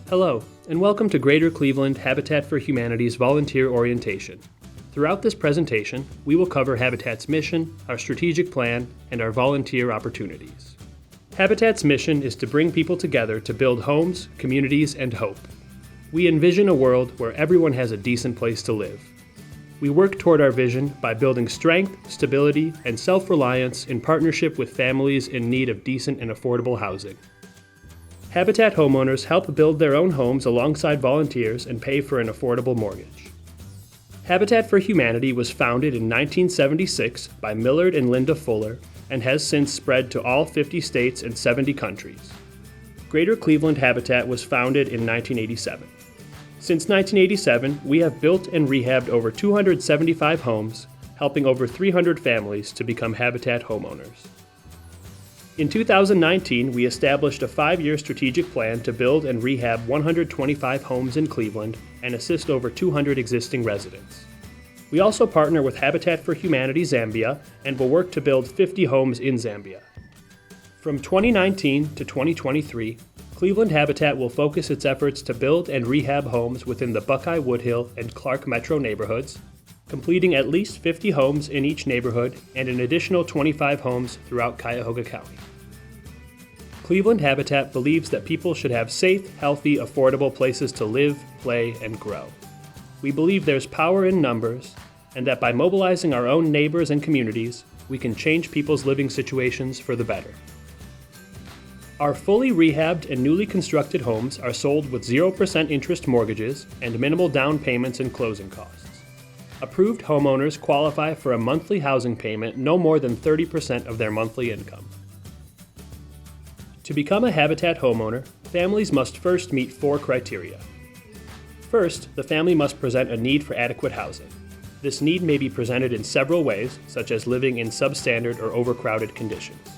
Hello, and welcome to Greater Cleveland Habitat for Humanity's Volunteer Orientation. Throughout this presentation, we will cover Habitat's mission, our strategic plan, and our volunteer opportunities. Habitat's mission is to bring people together to build homes, communities, and hope. We envision a world where everyone has a decent place to live. We work toward our vision by building strength, stability, and self-reliance in partnership with families in need of decent and affordable housing. Habitat homeowners help build their own homes alongside volunteers and pay for an affordable mortgage. Habitat for Humanity was founded in 1976 by Millard and Linda Fuller and has since spread to all 50 states and 70 countries. Greater Cleveland Habitat was founded in 1987. Since 1987, we have built and rehabbed over 275 homes, helping over 300 families to become Habitat homeowners. In 2019, we established a 5-year strategic plan to build and rehab 125 homes in Cleveland and assist over 200 existing residents. We also partner with Habitat for Humanity Zambia and will work to build 50 homes in Zambia. From 2019 to 2023, Cleveland Habitat will focus its efforts to build and rehab homes within the Buckeye, Woodhill, and Clark metro neighborhoods, completing at least 50 homes in each neighborhood and an additional 25 homes throughout Cuyahoga County. Cleveland Habitat believes that people should have safe, healthy, affordable places to live, play, and grow. We believe there's power in numbers, and that by mobilizing our own neighbors and communities, we can change people's living situations for the better. Our fully rehabbed and newly constructed homes are sold with 0% interest mortgages and minimal down payments and closing costs. Approved homeowners qualify for a monthly housing payment no more than 30% of their monthly income. To become a Habitat homeowner, families must first meet 4 criteria. First, the family must present a need for adequate housing. This need may be presented in several ways, such as living in substandard or overcrowded conditions.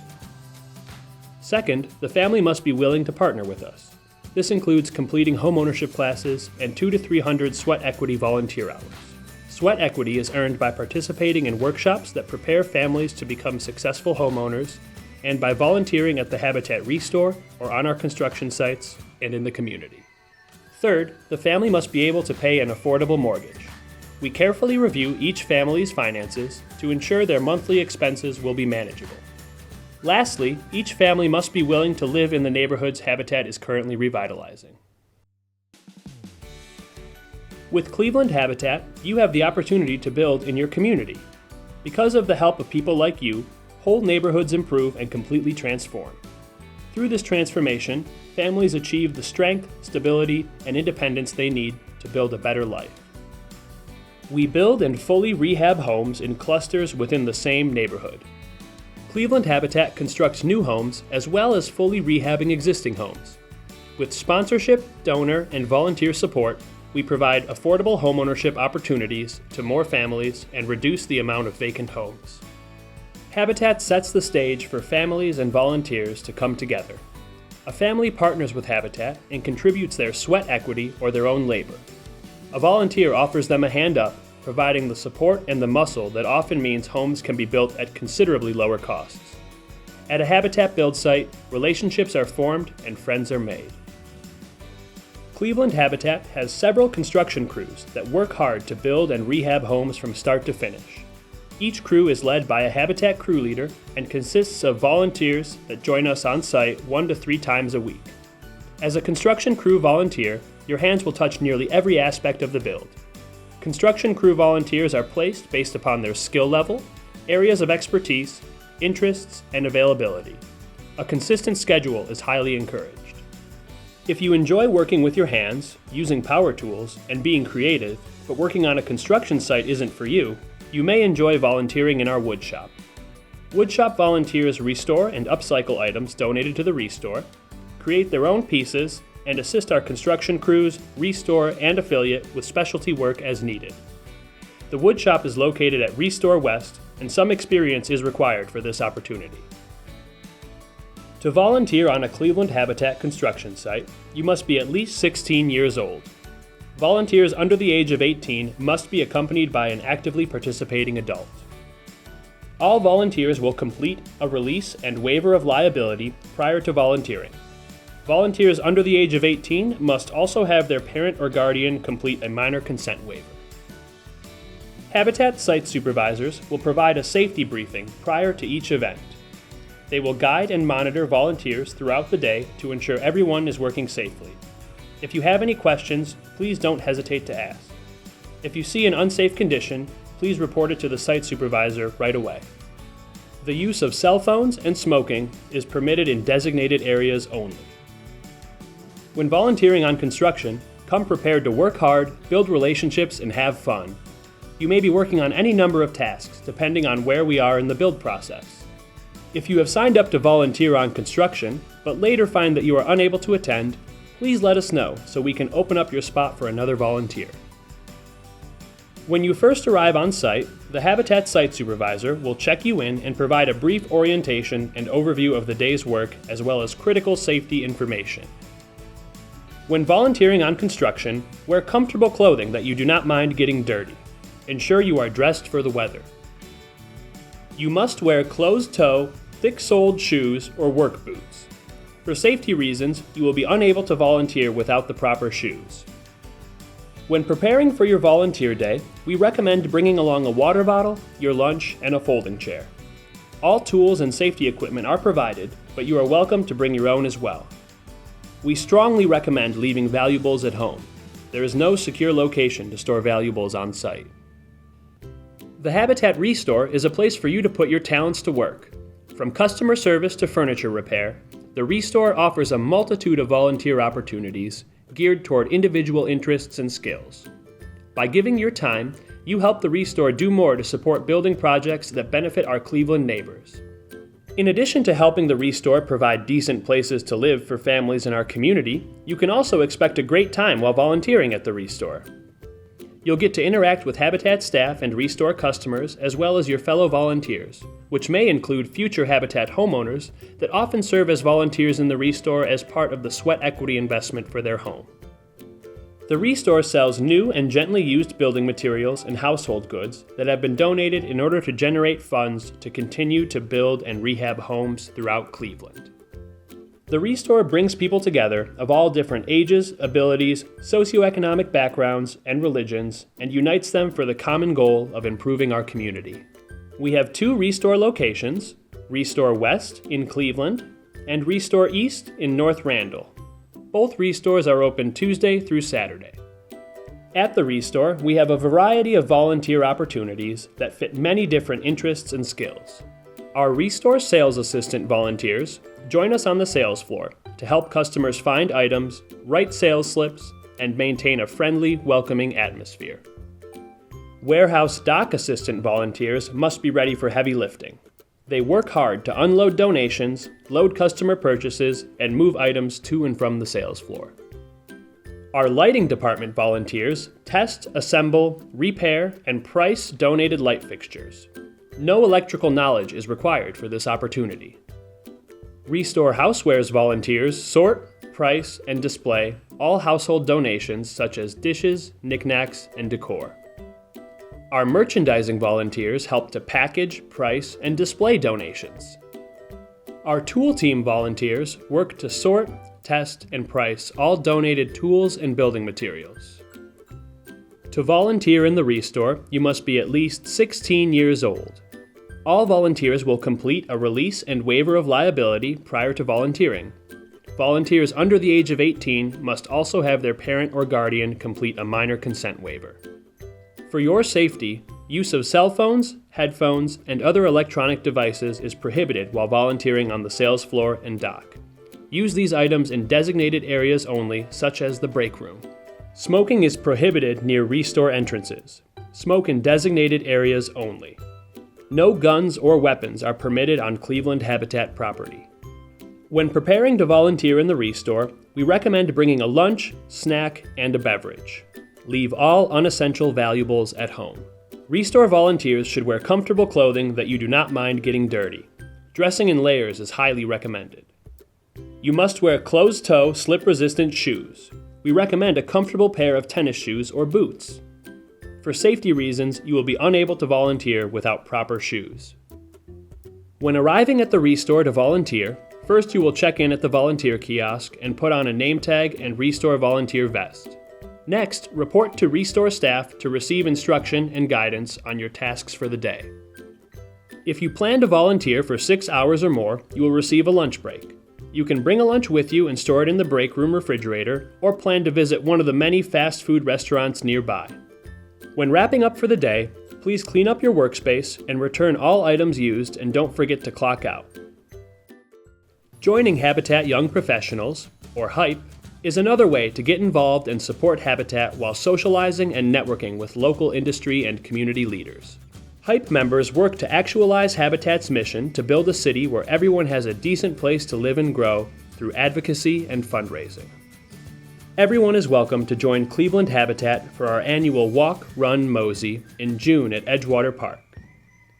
Second, the family must be willing to partner with us. This includes completing homeownership classes and 200 to 300 sweat equity volunteer hours. Sweat equity is earned by participating in workshops that prepare families to become successful homeowners and by volunteering at the Habitat Restore or on our construction sites and in the community. Third, the family must be able to pay an affordable mortgage. We carefully review each family's finances to ensure their monthly expenses will be manageable. Lastly, each family must be willing to live in the neighborhoods Habitat is currently revitalizing. With Cleveland Habitat, you have the opportunity to build in your community. Because of the help of people like you, whole neighborhoods improve and completely transform. Through this transformation, families achieve the strength, stability, and independence they need to build a better life. We build and fully rehab homes in clusters within the same neighborhood. Cleveland Habitat constructs new homes as well as fully rehabbing existing homes. With sponsorship, donor, and volunteer support, we provide affordable homeownership opportunities to more families and reduce the amount of vacant homes. Habitat sets the stage for families and volunteers to come together. A family partners with Habitat and contributes their sweat equity or their own labor. A volunteer offers them a hand up, providing the support and the muscle that often means homes can be built at considerably lower costs. At a Habitat build site, relationships are formed and friends are made. Cleveland Habitat has several construction crews that work hard to build and rehab homes from start to finish. Each crew is led by a Habitat crew leader and consists of volunteers that join us on site 1 to 3 times a week. As a construction crew volunteer, your hands will touch nearly every aspect of the build. Construction crew volunteers are placed based upon their skill level, areas of expertise, interests, and availability. A consistent schedule is highly encouraged. If you enjoy working with your hands, using power tools, and being creative, but working on a construction site isn't for you, you may enjoy volunteering in our Woodshop. Woodshop volunteers restore and upcycle items donated to the Restore, create their own pieces, and assist our construction crews, Restore, and affiliate with specialty work as needed. The Woodshop is located at Restore West, and some experience is required for this opportunity. To volunteer on a Cleveland Habitat construction site, you must be at least 16 years old. Volunteers under the age of 18 must be accompanied by an actively participating adult. All volunteers will complete a release and waiver of liability prior to volunteering. Volunteers under the age of 18 must also have their parent or guardian complete a minor consent waiver. Habitat site supervisors will provide a safety briefing prior to each event. They will guide and monitor volunteers throughout the day to ensure everyone is working safely. If you have any questions, please don't hesitate to ask. If you see an unsafe condition, please report it to the site supervisor right away. The use of cell phones and smoking is permitted in designated areas only. When volunteering on construction, come prepared to work hard, build relationships, and have fun. You may be working on any number of tasks, depending on where we are in the build process. If you have signed up to volunteer on construction, but later find that you are unable to attend, please let us know so we can open up your spot for another volunteer. When you first arrive on site, the Habitat site supervisor will check you in and provide a brief orientation and overview of the day's work, as well as critical safety information. When volunteering on construction, wear comfortable clothing that you do not mind getting dirty. Ensure you are dressed for the weather. You must wear closed-toe, thick-soled shoes or work boots. For safety reasons, you will be unable to volunteer without the proper shoes. When preparing for your volunteer day, we recommend bringing along a water bottle, your lunch, and a folding chair. All tools and safety equipment are provided, but you are welcome to bring your own as well. We strongly recommend leaving valuables at home. There is no secure location to store valuables on site. The Habitat Restore is a place for you to put your talents to work. From customer service to furniture repair, the Restore offers a multitude of volunteer opportunities geared toward individual interests and skills. By giving your time, you help the Restore do more to support building projects that benefit our Cleveland neighbors. In addition to helping the Restore provide decent places to live for families in our community, you can also expect a great time while volunteering at the Restore. You'll get to interact with Habitat staff and Restore customers as well as your fellow volunteers, which may include future Habitat homeowners that often serve as volunteers in the Restore as part of the sweat equity investment for their home. The Restore sells new and gently used building materials and household goods that have been donated in order to generate funds to continue to build and rehab homes throughout Cleveland. The Restore brings people together of all different ages, abilities, socioeconomic backgrounds, and religions, and unites them for the common goal of improving our community. We have 2 Restore locations, Restore West in Cleveland and Restore East in North Randall. Both Restores are open Tuesday through Saturday. At the Restore, we have a variety of volunteer opportunities that fit many different interests and skills. Our Restore sales assistant volunteers join us on the sales floor to help customers find items, write sales slips, and maintain a friendly, welcoming atmosphere. Warehouse dock assistant volunteers must be ready for heavy lifting. They work hard to unload donations, load customer purchases, and move items to and from the sales floor. Our lighting department volunteers test, assemble, repair, and price donated light fixtures. No electrical knowledge is required for this opportunity. Restore Housewares volunteers sort, price, and display all household donations such as dishes, knickknacks, and decor. Our merchandising volunteers help to package, price, and display donations. Our tool team volunteers work to sort, test, and price all donated tools and building materials. To volunteer in the Restore, you must be at least 16 years old. All volunteers will complete a release and waiver of liability prior to volunteering. Volunteers under the age of 18 must also have their parent or guardian complete a minor consent waiver. For your safety, use of cell phones, headphones, and other electronic devices is prohibited while volunteering on the sales floor and dock. Use these items in designated areas only, such as the break room. Smoking is prohibited near Restore entrances. Smoke in designated areas only. No guns or weapons are permitted on Cleveland Habitat property. When preparing to volunteer in the Restore, we recommend bringing a lunch, snack, and a beverage. Leave all unessential valuables at home. Restore volunteers should wear comfortable clothing that you do not mind getting dirty. Dressing in layers is highly recommended. You must wear closed-toe, slip-resistant shoes. We recommend a comfortable pair of tennis shoes or boots. For safety reasons, you will be unable to volunteer without proper shoes. When arriving at the Restore to volunteer, First, you will check in at the volunteer kiosk and put on a name tag and Restore volunteer vest. Next, report to Restore staff to receive instruction and guidance on your tasks for the day. If you plan to volunteer for 6 hours or more, you will receive a lunch break. You can bring a lunch with you and store it in the break room refrigerator, or plan to visit one of the many fast food restaurants nearby. When wrapping up for the day, please clean up your workspace and return all items used, and don't forget to clock out. Joining Habitat Young Professionals, or HYPE, is another way to get involved and support Habitat while socializing and networking with local industry and community leaders. HYPE members work to actualize Habitat's mission to build a city where everyone has a decent place to live and grow through advocacy and fundraising. Everyone is welcome to join Cleveland Habitat for our annual Walk, Run Mosey in June at Edgewater Park.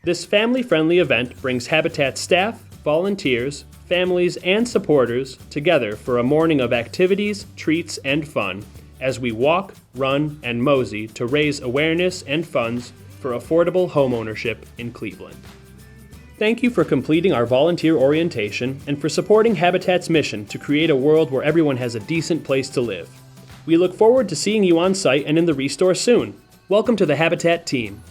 This family-friendly event brings Habitat staff, volunteers, families, and supporters together for a morning of activities, treats, and fun as we walk, run, and mosey to raise awareness and funds for affordable homeownership in Cleveland. Thank you for completing our volunteer orientation and for supporting Habitat's mission to create a world where everyone has a decent place to live. We look forward to seeing you on site and in the Restore soon. Welcome to the Habitat team.